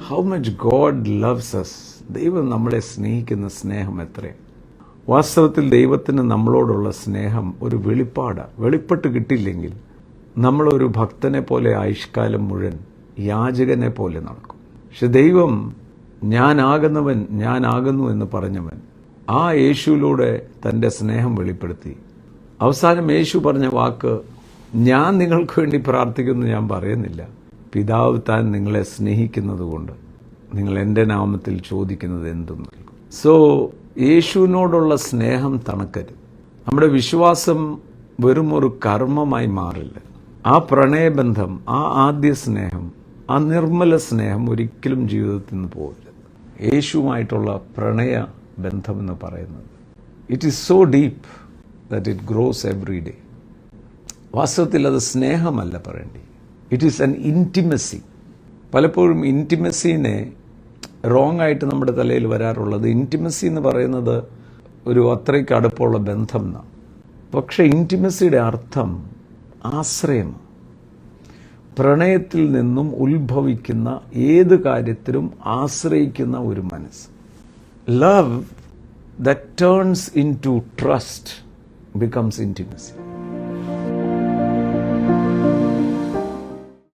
How much God loves us. ദൈവം നമ്മളെ സ്നേഹിക്കുന്ന സ്നേഹം എത്രയാണ്. വാസ്തവത്തിൽ ദൈവത്തിന് നമ്മളോടുള്ള സ്നേഹം ഒരു വെളിപ്പെട്ട് കിട്ടില്ലെങ്കിൽ നമ്മളൊരു ഭക്തനെ പോലെ ആയുഷ്കാലം മുഴുവൻ യാചകനെ പോലെ നടക്കും. പക്ഷെ ദൈവം ഞാനാകുന്നു എന്ന് പറഞ്ഞവൻ ആ യേശുവിലൂടെ തൻ്റെ സ്നേഹം വെളിപ്പെടുത്തി. അവസാനം യേശു പറഞ്ഞ വാക്ക്, ഞാൻ നിങ്ങൾക്ക് വേണ്ടി പ്രാർത്ഥിക്കുന്നു ഞാൻ പറയുന്നില്ല, പിതാവ് താൻ നിങ്ങളെ സ്നേഹിക്കുന്നത് കൊണ്ട് നിങ്ങൾ എൻ്റെ നാമത്തിൽ ചോദിക്കുന്നത് എന്തും നൽകും. സോ യേശുവിനോടുള്ള സ്നേഹം തണുക്കരുത്. നമ്മുടെ വിശ്വാസം വെറും ഒരു കർമ്മമായി മാറില്ല. ആ പ്രണയബന്ധം, ആ ആദ്യ സ്നേഹം, ആ നിർമ്മല സ്നേഹം ഒരിക്കലും ജീവിതത്തിൽ നിന്ന് പോകില്ല. യേശുവുമായിട്ടുള്ള പ്രണയ ബന്ധം എന്ന് പറയുന്നത് it is so deep that it gross every day. വാസ്തവത്തിൽ അത് സ്നേഹമല്ല പറയേണ്ടി, ഇറ്റ് ഈസ് ആൻ ഇൻറ്റിമസി. പലപ്പോഴും ഇൻറ്റിമസീനെ റോങ് ആയിട്ട് നമ്മുടെ തലയിൽ വരാറുള്ളത്, ഇൻറ്റിമസി എന്ന് പറയുന്നത് ഒരു അത്രയ്ക്ക് അടുപ്പമുള്ള ബന്ധം എന്നാണ്. പക്ഷെ ഇൻറ്റിമസിയുടെ അർത്ഥം ആശ്രയം. പ്രണയത്തിൽ നിന്നും ഉത്ഭവിക്കുന്ന ഏത് കാര്യത്തിലും ആശ്രയിക്കുന്ന ഒരു മനസ്സ്. Love that turns into trust becomes intimacy.